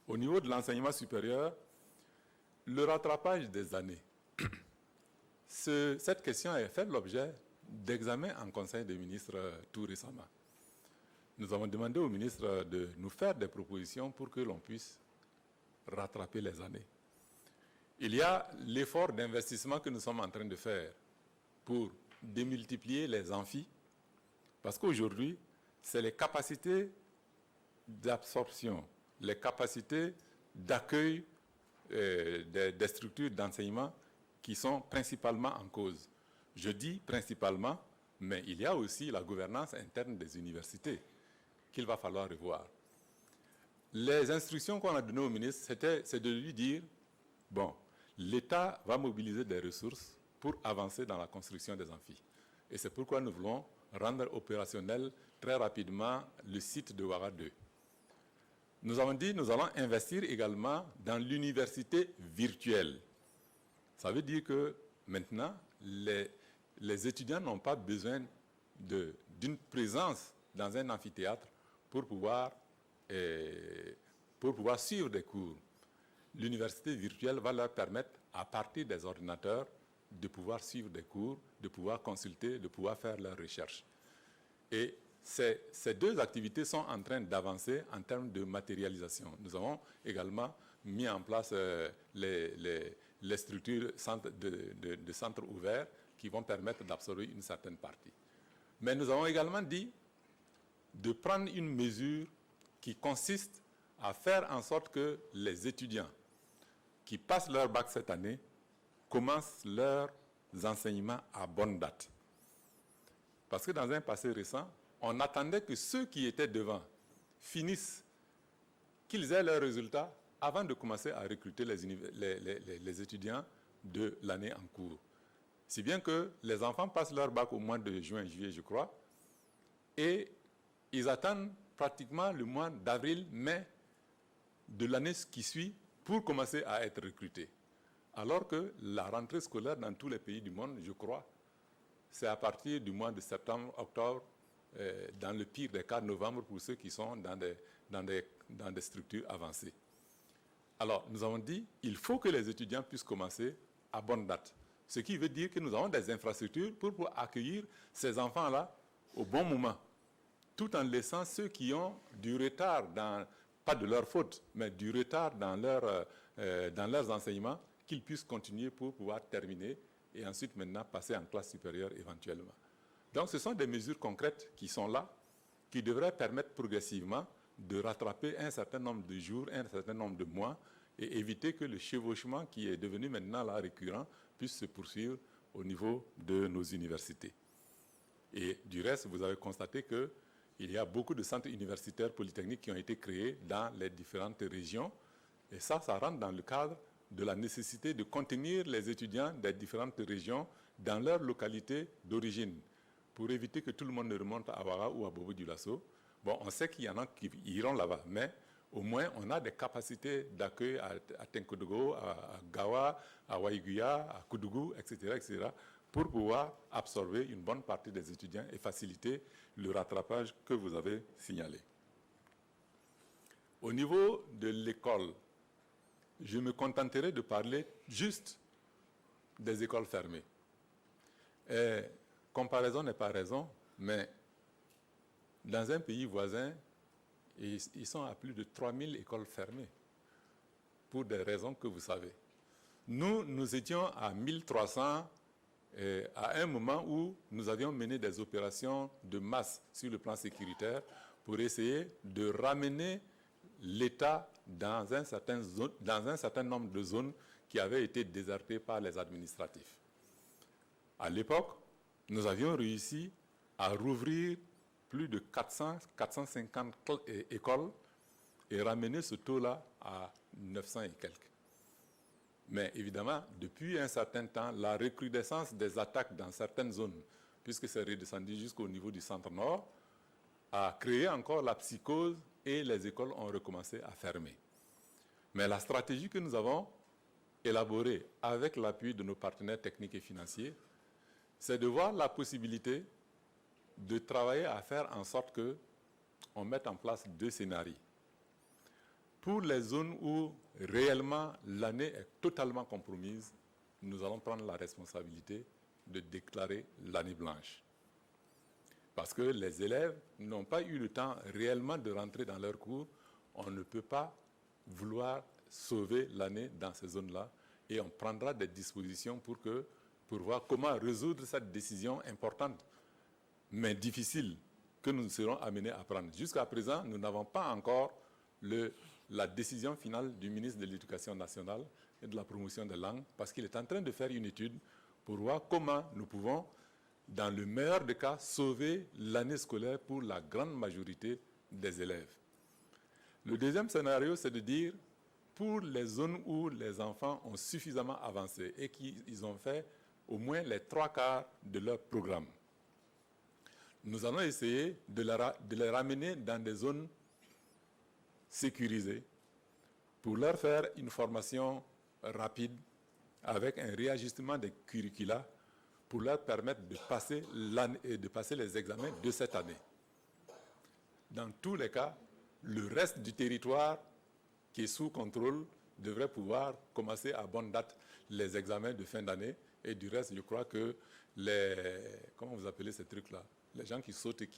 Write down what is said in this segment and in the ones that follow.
Au niveau de l'enseignement supérieur, le rattrapage des années, cette question a fait l'objet d'examen en Conseil des ministres tout récemment. Nous avons demandé au ministre de nous faire des propositions pour que l'on puisse rattraper les années. Il y a l'effort d'investissement que nous sommes en train de faire pour démultiplier les amphis, parce qu'aujourd'hui, c'est les capacités d'absorption, les capacités d'accueil des structures d'enseignement qui sont principalement en cause. Je dis principalement, mais il y a aussi la gouvernance interne des universités qu'il va falloir revoir. Les instructions qu'on a données au ministre, c'est de lui dire, bon, l'État va mobiliser des ressources pour avancer dans la construction des amphis. Et c'est pourquoi nous voulons rendre opérationnel très rapidement le site de Ouara 2. Nous avons dit, nous allons investir également dans l'université virtuelle. Ça veut dire que maintenant, les étudiants n'ont pas besoin d'une présence dans un amphithéâtre pour pouvoir suivre des cours. L'université virtuelle va leur permettre, à partir des ordinateurs, de pouvoir suivre des cours, de pouvoir consulter, de pouvoir faire leurs recherches. Et ces deux activités sont en train d'avancer en termes de matérialisation. Nous avons également mis en place les structures de centres ouverts qui vont permettre d'absorber une certaine partie. Mais nous avons également dit de prendre une mesure qui consiste à faire en sorte que les étudiants qui passent leur bac cette année commencent leurs enseignements à bonne date. Parce que dans un passé récent, on attendait que ceux qui étaient devant finissent, qu'ils aient leurs résultats avant de commencer à recruter les étudiants de l'année en cours. Si bien que les enfants passent leur bac au mois de juin, juillet, je crois, et ils attendent pratiquement le mois d'avril, mai de l'année qui suit pour commencer à être recrutés. Alors que la rentrée scolaire dans tous les pays du monde, je crois, c'est à partir du mois de septembre, octobre, dans le pire des cas, novembre, pour ceux qui sont dans des structures avancées. Alors, nous avons dit, il faut que les étudiants puissent commencer à bonne date. Ce qui veut dire que nous avons des infrastructures pour accueillir ces enfants-là au bon moment, tout en laissant ceux qui ont du retard, pas de leur faute, mais du retard dans leurs enseignements, qu'ils puissent continuer pour pouvoir terminer et ensuite maintenant passer en classe supérieure éventuellement. Donc ce sont des mesures concrètes qui sont là, qui devraient permettre progressivement de rattraper un certain nombre de jours, un certain nombre de mois, et éviter que le chevauchement qui est devenu maintenant là récurrent puisse se poursuivre au niveau de nos universités. Et du reste, vous avez constaté qu'il y a beaucoup de centres universitaires polytechniques qui ont été créés dans les différentes régions, et ça rentre dans le cadre de la nécessité de contenir les étudiants des différentes régions dans leur localité d'origine, pour éviter que tout le monde ne remonte à Ouara ou à Bobo-Dioulasso. Bon, on sait qu'il y en a qui iront là-bas, mais au moins on a des capacités d'accueil à Tenkodogo, à Gawa, à Waiguya, à Koudougou, etc., pour pouvoir absorber une bonne partie des étudiants et faciliter le rattrapage que vous avez signalé. Au niveau de l'école, je me contenterai de parler juste des écoles fermées. Comparaison n'est pas raison, mais dans un pays voisin, ils sont à plus de 3000 écoles fermées, pour des raisons que vous savez. Nous étions à 1300 à un moment où nous avions mené des opérations de masse sur le plan sécuritaire pour essayer de ramener l'État dans un certain nombre de zones qui avaient été désertées par les administratifs. À l'époque, nous avions réussi à rouvrir plus de 450 écoles et ramener ce taux-là à 900 et quelques. Mais évidemment, depuis un certain temps, la recrudescence des attaques dans certaines zones, puisque c'est redescendu jusqu'au niveau du centre-nord, a créé encore la psychose et les écoles ont recommencé à fermer. Mais la stratégie que nous avons élaborée avec l'appui de nos partenaires techniques et financiers, c'est de voir la possibilité de travailler à faire en sorte qu'on mette en place deux scénarios. Pour les zones où réellement l'année est totalement compromise, nous allons prendre la responsabilité de déclarer l'année blanche. Parce que les élèves n'ont pas eu le temps réellement de rentrer dans leurs cours. On ne peut pas vouloir sauver l'année dans ces zones-là et on prendra des dispositions pour voir comment résoudre cette décision importante, mais difficile, que nous serons amenés à prendre. Jusqu'à présent, nous n'avons pas encore la décision finale du ministre de l'Éducation nationale et de la promotion des langues, parce qu'il est en train de faire une étude pour voir comment nous pouvons, dans le meilleur des cas, sauver l'année scolaire pour la grande majorité des élèves. Le deuxième scénario, c'est de dire, pour les zones où les enfants ont suffisamment avancé et qu'ils ont fait au moins les 3/4 de leur programme, nous allons essayer de les ramener dans des zones sécurisées pour leur faire une formation rapide avec un réajustement des curricula pour leur permettre de passer les examens de cette année. Dans tous les cas, le reste du territoire qui est sous contrôle devrait pouvoir commencer à bonne date les examens de fin d'année. Et du reste, je crois que comment vous appelez ces trucs-là? Les gens qui sautent et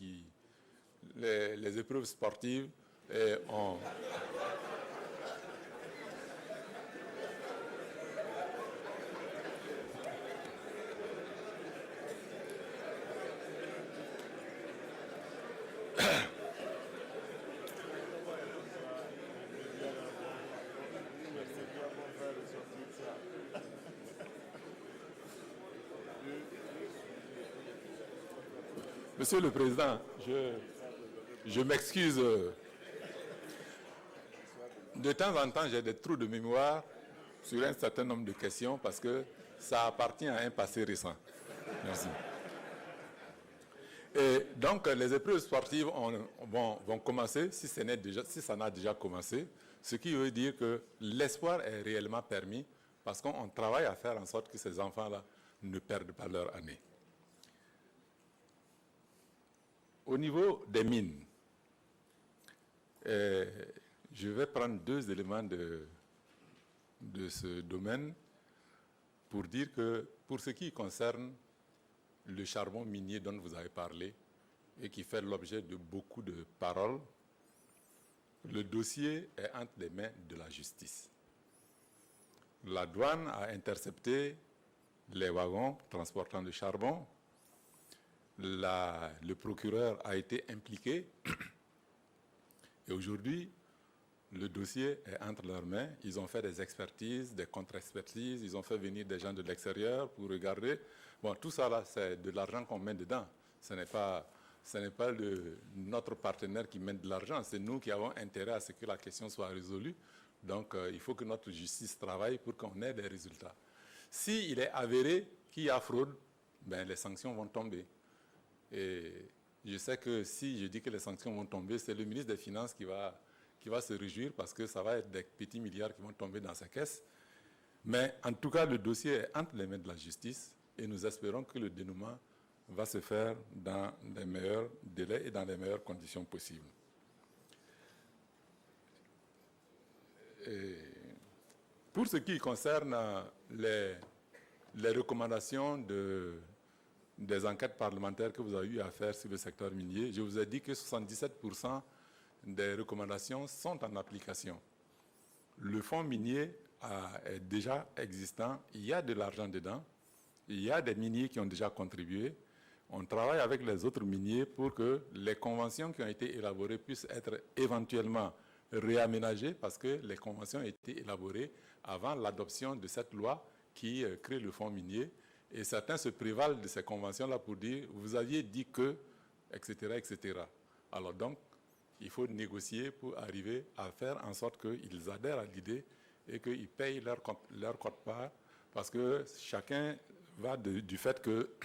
les épreuves sportives ont... Monsieur le Président, je m'excuse. De temps en temps, j'ai des trous de mémoire sur un certain nombre de questions parce que ça appartient à un passé récent. Merci. Et donc, les épreuves sportives vont commencer, si ça n'a déjà commencé, ce qui veut dire que l'espoir est réellement permis parce qu'on travaille à faire en sorte que ces enfants-là ne perdent pas leur année. Au niveau des mines, je vais prendre 2 éléments de ce domaine pour dire que pour ce qui concerne le charbon minier dont vous avez parlé et qui fait l'objet de beaucoup de paroles, le dossier est entre les mains de la justice. La douane a intercepté les wagons transportant le charbon. Le procureur a été impliqué et aujourd'hui, le dossier est entre leurs mains. Ils ont fait des expertises, des contre-expertises, ils ont fait venir des gens de l'extérieur pour regarder. Bon, tout ça là, c'est de l'argent qu'on met dedans. Ce n'est pas notre partenaire qui met de l'argent, c'est nous qui avons intérêt à ce que la question soit résolue. Donc, il faut que notre justice travaille pour qu'on ait des résultats. S'il est avéré qu'il y a fraude, ben, les sanctions vont tomber. Et je sais que si je dis que les sanctions vont tomber, c'est le ministre des Finances qui va se réjouir parce que ça va être des petits milliards qui vont tomber dans sa caisse. Mais en tout cas, le dossier est entre les mains de la justice et nous espérons que le dénouement va se faire dans les meilleurs délais et dans les meilleures conditions possibles. Et pour ce qui concerne les recommandations des enquêtes parlementaires que vous avez eu à faire sur le secteur minier, je vous ai dit que 77% des recommandations sont en application. Le fonds minier est déjà existant, il y a de l'argent dedans, il y a des miniers qui ont déjà contribué. On travaille avec les autres miniers pour que les conventions qui ont été élaborées puissent être éventuellement réaménagées parce que les conventions ont été élaborées avant l'adoption de cette loi qui crée le fonds minier. Et certains se prévalent de ces conventions-là pour dire « vous aviez dit que, etc. etc. » Alors donc, il faut négocier pour arriver à faire en sorte qu'ils adhèrent à l'idée et qu'ils payent leur quote-part parce que chacun va du fait qu'il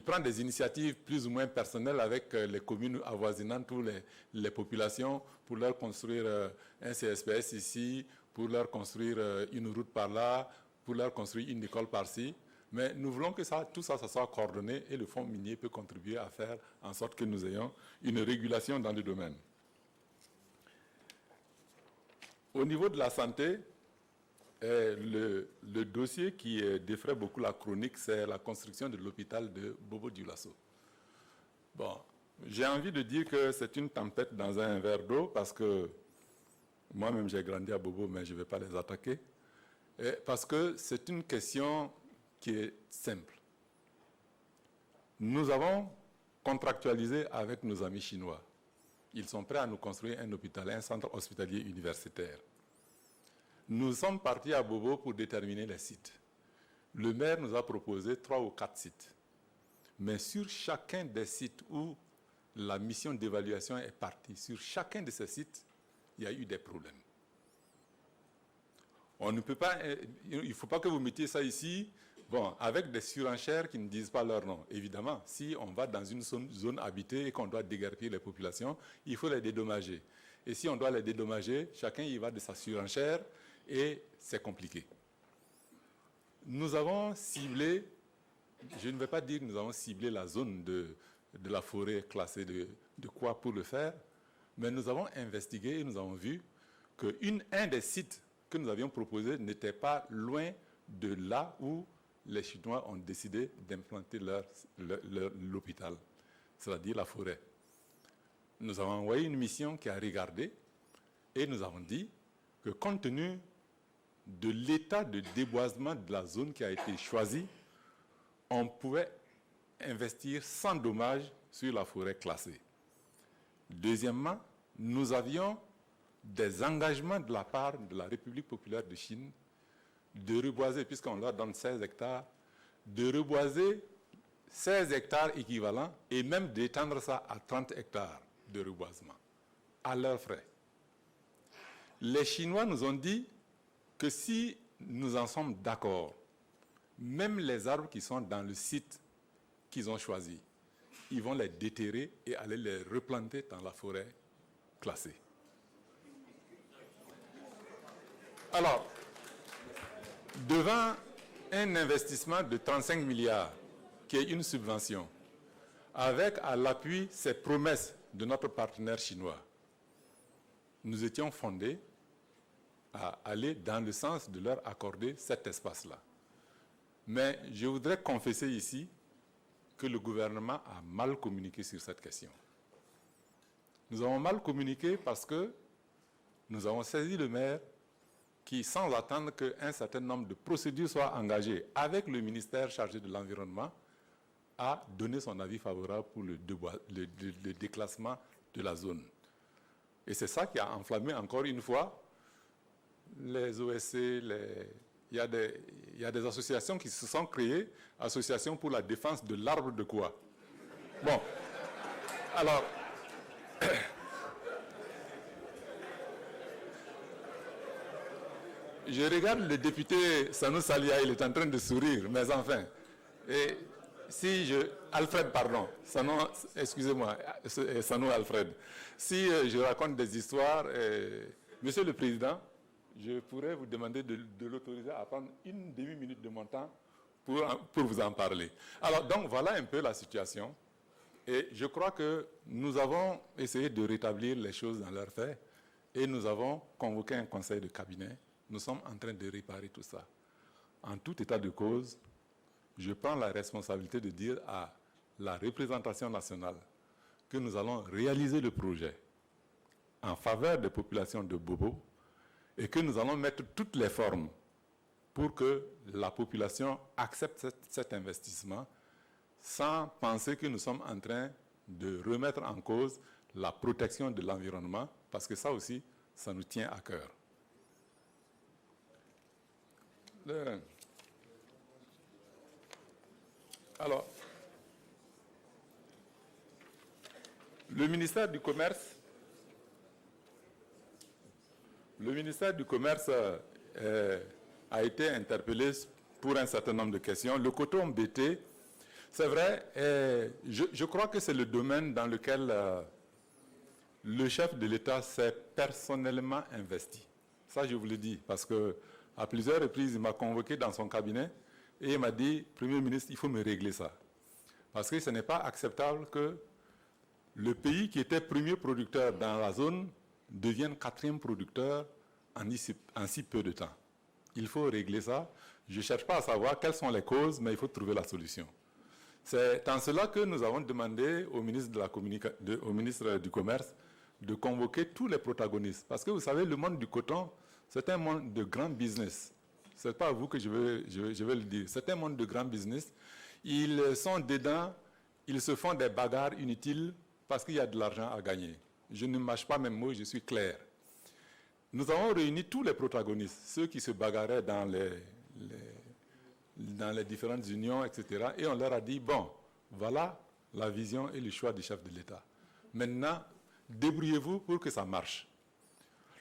prend des initiatives plus ou moins personnelles avec les communes avoisinantes ou les populations pour leur construire un CSPS ici, pour leur construire une route par là, pour leur construire une école par-ci. Mais nous voulons que tout ça soit coordonné et le fonds minier peut contribuer à faire en sorte que nous ayons une régulation dans le domaine. Au niveau de la santé, le dossier qui défraie beaucoup la chronique, c'est la construction de l'hôpital de Bobo-Dioulasso. Bon, j'ai envie de dire que c'est une tempête dans un verre d'eau parce que moi-même j'ai grandi à Bobo, mais je ne vais pas les attaquer. Parce que c'est une question qui est simple. Nous avons contractualisé avec nos amis chinois. Ils sont prêts à nous construire un hôpital, un centre hospitalier universitaire. Nous sommes partis à Bobo pour déterminer les sites. Le maire nous a proposé 3 ou 4 sites. Mais sur chacun des sites où la mission d'évaluation est partie, sur chacun de ces sites, il y a eu des problèmes. On ne peut pas, il ne faut pas que vous mettiez ça ici, bon, avec des surenchères qui ne disent pas leur nom. Évidemment, si on va dans une zone habitée et qu'on doit déguerpir les populations, il faut les dédommager. Et si on doit les dédommager, chacun y va de sa surenchère et c'est compliqué. Nous avons ciblé, je ne vais pas dire que nous avons ciblé la zone de la forêt classée de quoi pour le faire, mais nous avons investigué et nous avons vu qu'un des sites que nous avions proposé n'était pas loin de là où les Chinois ont décidé d'implanter l'hôpital, c'est-à-dire la forêt. Nous avons envoyé une mission qui a regardé et nous avons dit que compte tenu de l'état de déboisement de la zone qui a été choisie, on pouvait investir sans dommage sur la forêt classée. Deuxièmement, nous avions des engagements de la part de la République populaire de Chine de reboiser, puisqu'on leur donne 16 hectares, de reboiser 16 hectares équivalents et même d'étendre ça à 30 hectares de reboisement, à leurs frais. Les Chinois nous ont dit que si nous en sommes d'accord, même les arbres qui sont dans le site qu'ils ont choisi, ils vont les déterrer et aller les replanter dans la forêt classée. Alors, devant un investissement de 35 milliards, qui est une subvention, avec à l'appui ces promesses de notre partenaire chinois, nous étions fondés à aller dans le sens de leur accorder cet espace-là. Mais je voudrais confesser ici que le gouvernement a mal communiqué sur cette question. Nous avons mal communiqué parce que nous avons saisi le maire qui, sans attendre qu'un certain nombre de procédures soient engagées avec le ministère chargé de l'Environnement, a donné son avis favorable pour le déclassement de la zone. Et c'est ça qui a enflammé encore une fois les OSC, il y a des associations qui se sont créées, associations pour la défense de l'arbre de quoi. Bon, alors, je regarde le député Sanou Salia, il est en train de sourire, mais enfin, et si Alfred, pardon, excusez-moi, Sanou Alfred, si je raconte des histoires, Monsieur le Président, je pourrais vous demander de l'autoriser à prendre une demi-minute de mon temps pour vous en parler. Alors, donc, voilà un peu la situation. Et je crois que nous avons essayé de rétablir les choses dans leurs faits et nous avons convoqué un conseil de cabinet. Nous sommes en train de réparer tout ça. En tout état de cause, je prends la responsabilité de dire à la représentation nationale que nous allons réaliser le projet en faveur des populations de Bobo et que nous allons mettre toutes les formes pour que la population accepte cet investissement sans penser que nous sommes en train de remettre en cause la protection de l'environnement, parce que ça aussi, ça nous tient à cœur. Alors, le ministère du Commerce a été interpellé pour un certain nombre de questions. Le coton BT, c'est vrai, je crois que c'est le domaine dans lequel le chef de l'État s'est personnellement investi. Ça, je vous le dis, parce qu'à plusieurs reprises, il m'a convoqué dans son cabinet et il m'a dit, Premier ministre, il faut me régler ça. Parce que ce n'est pas acceptable que le pays qui était premier producteur dans la zone devienne 4e producteur en si peu de temps. Il faut régler ça. Je ne cherche pas à savoir quelles sont les causes, mais il faut trouver la solution. C'est en cela que nous avons demandé au ministre, au ministre du Commerce de convoquer tous les protagonistes. Parce que vous savez, le monde du coton, c'est un monde de grand business. Ce n'est pas à vous que je vais le dire. C'est un monde de grand business. Ils sont dedans, ils se font des bagarres inutiles parce qu'il y a de l'argent à gagner. Je ne mâche pas mes mots, je suis clair. Nous avons réuni tous les protagonistes, ceux qui se bagarraient dans les différentes unions, etc. Et on leur a dit, bon, voilà la vision et le choix du chef de l'État. Maintenant, débrouillez-vous pour que ça marche.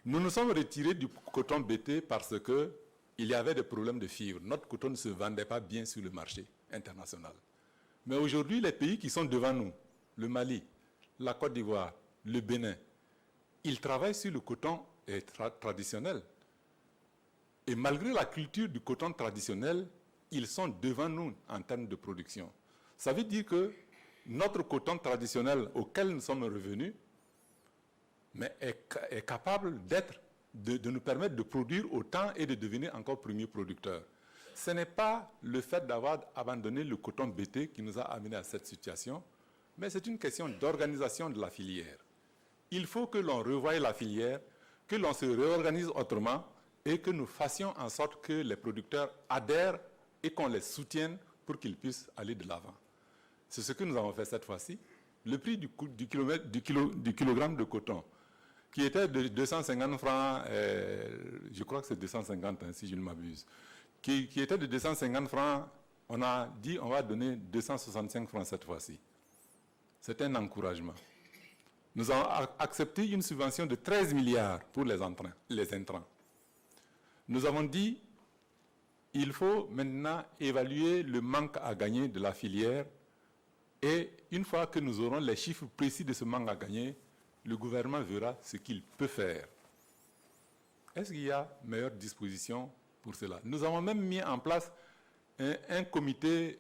Nous nous sommes retirés du coton BT parce qu'il y avait des problèmes de fibres. Notre coton ne se vendait pas bien sur le marché international. Mais aujourd'hui, les pays qui sont devant nous, le Mali, la Côte d'Ivoire, le Bénin, ils travaillent sur le coton traditionnel. Et malgré la culture du coton traditionnel, ils sont devant nous en termes de production. Ça veut dire que notre coton traditionnel auquel nous sommes revenus est capable de nous permettre de produire autant et de devenir encore premier producteur. Ce n'est pas le fait d'avoir abandonné le coton BT qui nous a amené à cette situation, mais c'est une question d'organisation de la filière. Il faut que l'on revoie la filière, que l'on se réorganise autrement et que nous fassions en sorte que les producteurs adhèrent et qu'on les soutienne pour qu'ils puissent aller de l'avant. C'est ce que nous avons fait cette fois-ci. Le prix du kilogramme de coton, qui était de 250 francs, je crois que c'est 250 si je ne m'abuse, qui était de 250 francs, on a dit on va donner 265 francs cette fois-ci. C'est un encouragement. Nous avons accepté une subvention de 13 milliards pour les intrants. Nous avons dit il faut maintenant évaluer le manque à gagner de la filière et une fois que nous aurons les chiffres précis de ce manque à gagner, le gouvernement verra ce qu'il peut faire. Est-ce qu'il y a meilleure disposition pour cela? Nous avons même mis en place un comité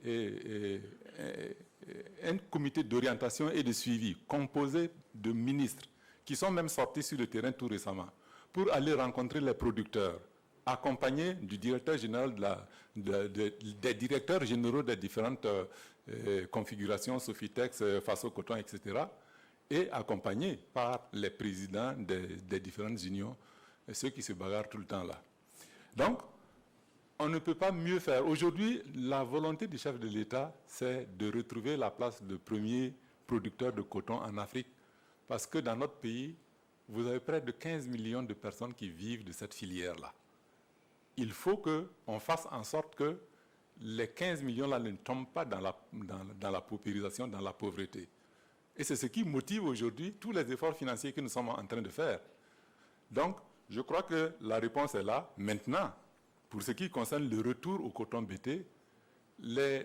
d'orientation et de suivi composé de ministres qui sont même sortis sur le terrain tout récemment pour aller rencontrer les producteurs, accompagnés du directeur général des directeurs généraux des différentes configurations, Sofitex, Faso Coton, etc., et accompagnés par les présidents des différentes unions, ceux qui se bagarrent tout le temps là. Donc, on ne peut pas mieux faire. Aujourd'hui, la volonté du chef de l'État, c'est de retrouver la place de premier producteur de coton en Afrique, parce que dans notre pays, vous avez près de 15 millions de personnes qui vivent de cette filière-là. Il faut qu'on fasse en sorte que les 15 millions-là ne tombent pas dans la paupérisation, dans la pauvreté. Et c'est ce qui motive aujourd'hui tous les efforts financiers que nous sommes en train de faire. Donc, je crois que la réponse est là. Maintenant, pour ce qui concerne le retour au coton BT,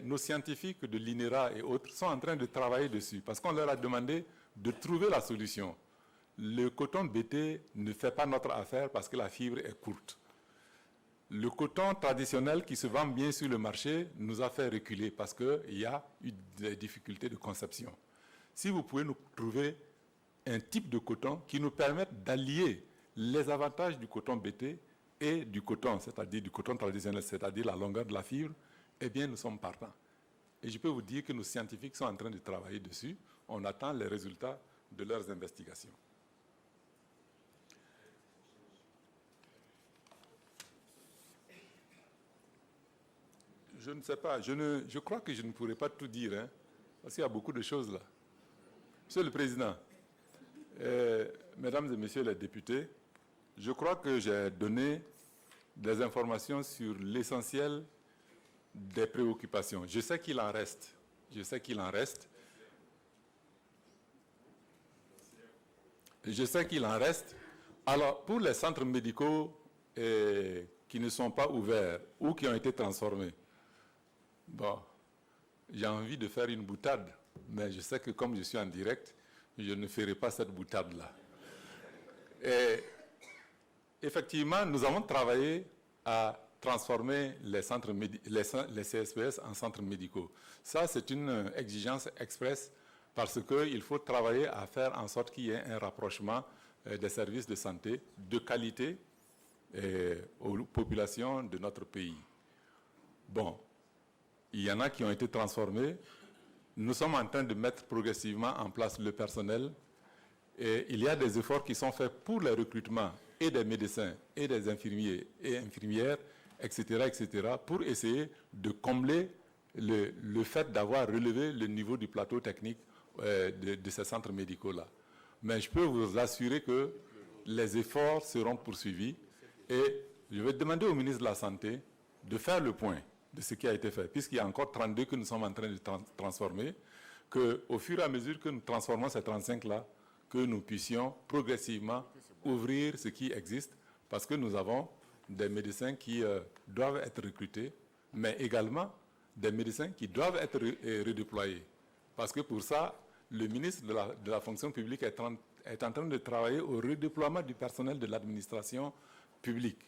nos scientifiques de l'INERA et autres sont en train de travailler dessus parce qu'on leur a demandé de trouver la solution. Le coton BT ne fait pas notre affaire parce que la fibre est courte. Le coton traditionnel qui se vend bien sur le marché nous a fait reculer parce qu'il y a eu des difficultés de conception. Si vous pouvez nous trouver un type de coton qui nous permette d'allier les avantages du coton BT et du coton, c'est-à-dire du coton traditionnel, c'est-à-dire la longueur de la fibre, eh bien, nous sommes partants. Et je peux vous dire que nos scientifiques sont en train de travailler dessus. On attend les résultats de leurs investigations. Je ne sais pas, je crois que je ne pourrai pas tout dire, hein, parce qu'il y a beaucoup de choses là. Monsieur le Président, Mesdames et Messieurs les députés, je crois que j'ai donné des informations sur l'essentiel des préoccupations. Je sais qu'il en reste. Je sais qu'il en reste. Je sais qu'il en reste. Alors, pour les centres médicaux qui ne sont pas ouverts ou qui ont été transformés, bon, j'ai envie de faire une boutade, mais je sais que comme je suis en direct, je ne ferai pas cette boutade-là. Et effectivement, nous avons travaillé à transformer les CSPS en centres médicaux. Ça, c'est une exigence express parce qu'il faut travailler à faire en sorte qu'il y ait un rapprochement des services de santé de qualité aux populations de notre pays. Bon, il y en a qui ont été transformés. Nous sommes en train de mettre progressivement en place le personnel. Et il y a des efforts qui sont faits pour le recrutement et des médecins et des infirmiers et infirmières, etc., etc., pour essayer de combler le fait d'avoir relevé le niveau du plateau technique de ces centres médicaux-là. Mais je peux vous assurer que les efforts seront poursuivis et je vais demander au ministre de la Santé de faire le point de ce qui a été fait, puisqu'il y a encore 32 que nous sommes en train de transformer, qu'au fur et à mesure que nous transformons ces 35-là, que nous puissions progressivement ouvrir ce qui existe, parce que nous avons des médecins qui doivent être recrutés, mais également des médecins qui doivent être redéployés. Parce que pour ça, le ministre de la fonction publique est en train de travailler au redéploiement du personnel de l'administration publique.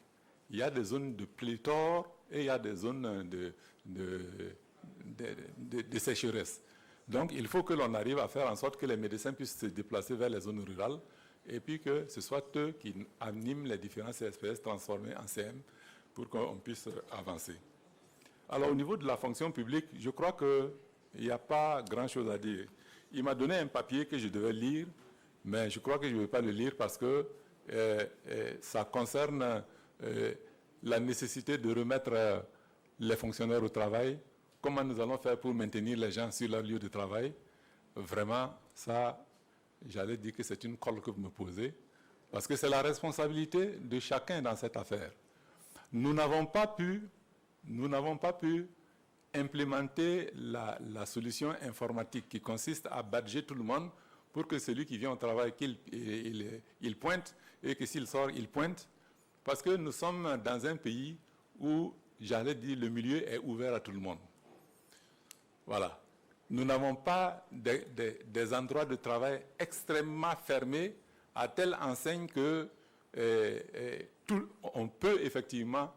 Il y a des zones de pléthore et il y a des zones de sécheresse. Donc, il faut que l'on arrive à faire en sorte que les médecins puissent se déplacer vers les zones rurales et puis que ce soit eux qui animent les différents CSPS transformés en CM pour qu'on puisse avancer. Alors, au niveau de la fonction publique, je crois qu'il n'y a pas grand-chose à dire. Il m'a donné un papier que je devais lire, mais je crois que je ne vais pas le lire parce que ça concerne la nécessité de remettre les fonctionnaires au travail. Comment nous allons faire pour maintenir les gens sur leur lieu de travail? Vraiment, ça, j'allais dire que c'est une colle que vous me posez, parce que c'est la responsabilité de chacun dans cette affaire. Nous n'avons pas pu implémenter la solution informatique qui consiste à badger tout le monde pour que celui qui vient au travail, il pointe, et que s'il sort, il pointe, parce que nous sommes dans un pays où, j'allais dire, le milieu est ouvert à tout le monde. Voilà. Nous n'avons pas des endroits de travail extrêmement fermés à telle enseigne que on peut effectivement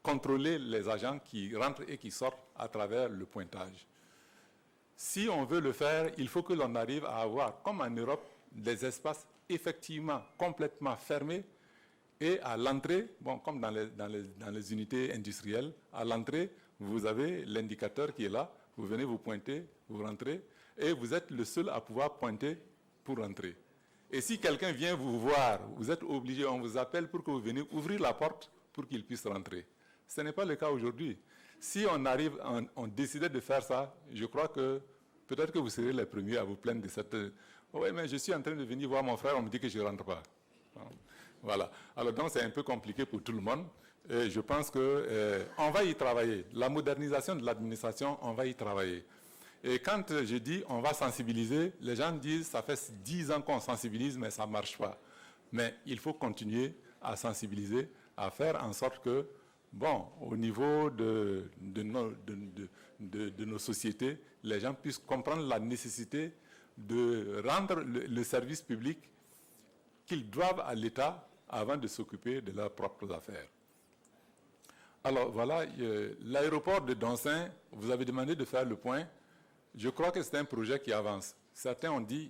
contrôler les agents qui rentrent et qui sortent à travers le pointage. Si on veut le faire, il faut que l'on arrive à avoir, comme en Europe, des espaces effectivement complètement fermés et à l'entrée, bon, comme dans les unités industrielles, à l'entrée, vous avez l'indicateur qui est là, vous venez vous pointer, vous rentrez, et vous êtes le seul à pouvoir pointer pour rentrer. Et si quelqu'un vient vous voir, vous êtes obligé, on vous appelle pour que vous veniez ouvrir la porte pour qu'il puisse rentrer. Ce n'est pas le cas aujourd'hui. Si on décidait de faire ça, je crois que peut-être que vous serez les premiers à vous plaindre de cette... Oui, mais je suis en train de venir voir mon frère, on me dit que je ne rentre pas. Voilà. Alors donc c'est un peu compliqué pour tout le monde. Et je pense qu'on va y travailler. La modernisation de l'administration, on va y travailler. Et quand je dis on va sensibiliser, les gens disent ça fait 10 ans qu'on sensibilise, mais ça ne marche pas. Mais il faut continuer à sensibiliser, à faire en sorte que, bon, au niveau de nos sociétés, les gens puissent comprendre la nécessité de rendre le service public qu'ils doivent à l'État avant de s'occuper de leurs propres affaires. Alors voilà, l'aéroport de Dancin, vous avez demandé de faire le point. Je crois que c'est un projet qui avance. Certains ont dit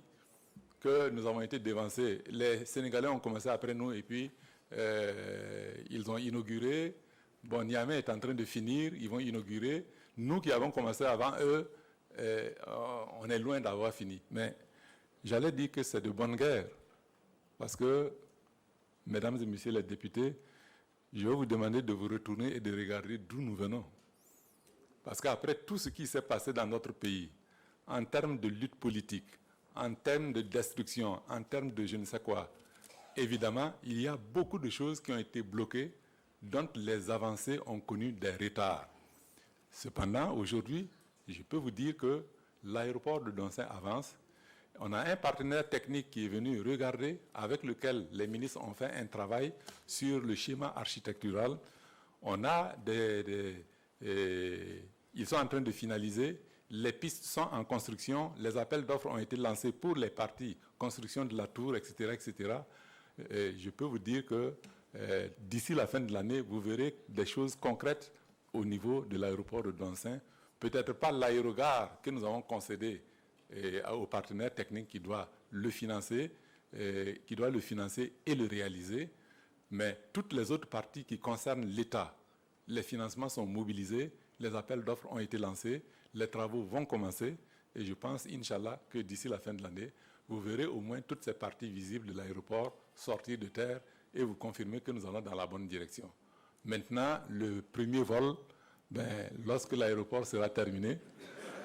que nous avons été dévancés. Les Sénégalais ont commencé après nous et puis ils ont inauguré. Bon, Niamey est en train de finir, ils vont inaugurer. Nous qui avons commencé avant eux, on est loin d'avoir fini. Mais j'allais dire que c'est de bonne guerre. Parce que, mesdames et messieurs les députés, je vais vous demander de vous retourner et de regarder d'où nous venons. Parce qu'après tout ce qui s'est passé dans notre pays, en termes de lutte politique, en termes de destruction, en termes de je ne sais quoi, évidemment, il y a beaucoup de choses qui ont été bloquées, dont les avancées ont connu des retards. Cependant, aujourd'hui, je peux vous dire que l'aéroport de Dancin avance. On a un partenaire technique qui est venu regarder, avec lequel les ministres ont fait un travail sur le schéma architectural. On a ils sont en train de finaliser, les pistes sont en construction, les appels d'offres ont été lancés pour les parties, construction de la tour, etc., etc. Je peux vous dire que d'ici la fin de l'année, vous verrez des choses concrètes au niveau de l'aéroport de Dancin. Peut-être pas l'aérogare que nous avons concédé au partenaire technique qui doit le financer et le réaliser. Mais toutes les autres parties qui concernent l'État, les financements sont mobilisés, les appels d'offres ont été lancés, les travaux vont commencer. Et je pense, Inch'Allah, que d'ici la fin de l'année, vous verrez au moins toutes ces parties visibles de l'aéroport sortir de terre et vous confirmer que nous allons dans la bonne direction. Maintenant, le premier vol, lorsque l'aéroport sera terminé,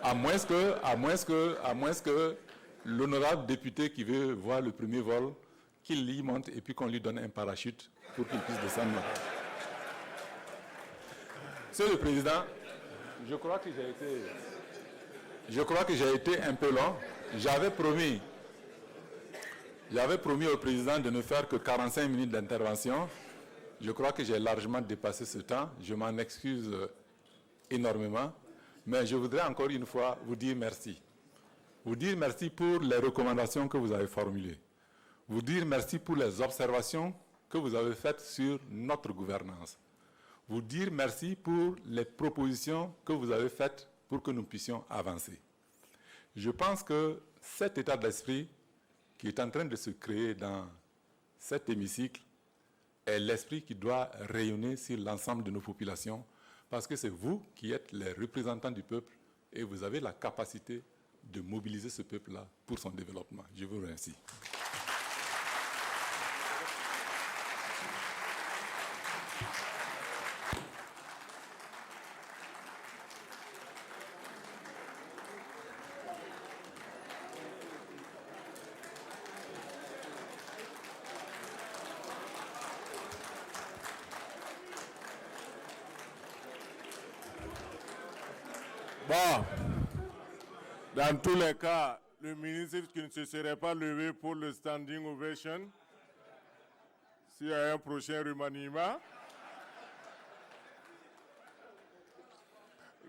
à moins que l'honorable député qui veut voir le premier vol, qu'il y monte et puis qu'on lui donne un parachute pour qu'il puisse descendre. Monsieur le Président, je crois que j'ai été un peu long. J'avais promis au Président de ne faire que 45 minutes d'intervention. Je crois que j'ai largement dépassé ce temps. Je m'en excuse énormément. Mais je voudrais encore une fois vous dire merci. Vous dire merci pour les recommandations que vous avez formulées. Vous dire merci pour les observations que vous avez faites sur notre gouvernance. Vous dire merci pour les propositions que vous avez faites pour que nous puissions avancer. Je pense que cet état d'esprit qui est en train de se créer dans cet hémicycle est l'esprit qui doit rayonner sur l'ensemble de nos populations, parce que c'est vous qui êtes les représentants du peuple et vous avez la capacité de mobiliser ce peuple-là pour son développement. Je vous remercie. Bon, dans tous les cas, le ministre qui ne se serait pas levé pour le standing ovation, s'il y a un prochain remaniement,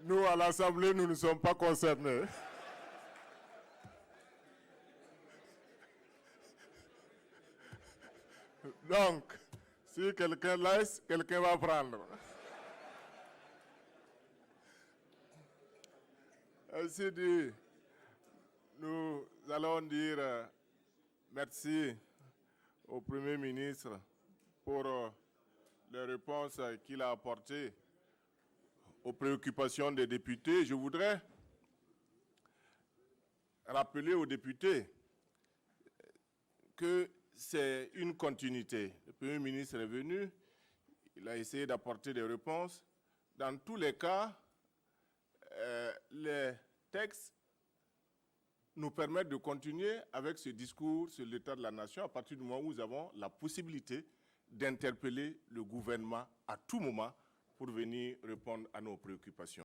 nous à l'Assemblée, nous ne sommes pas concernés. Donc, si quelqu'un laisse, quelqu'un va prendre. Ainsi dit, nous allons dire merci au Premier ministre pour les réponses qu'il a apportées aux préoccupations des députés. Je voudrais rappeler aux députés que c'est une continuité. Le Premier ministre est venu, il a essayé d'apporter des réponses. Dans tous les cas, les textes nous permettent de continuer avec ce discours sur l'état de la nation à partir du moment où nous avons la possibilité d'interpeller le gouvernement à tout moment pour venir répondre à nos préoccupations.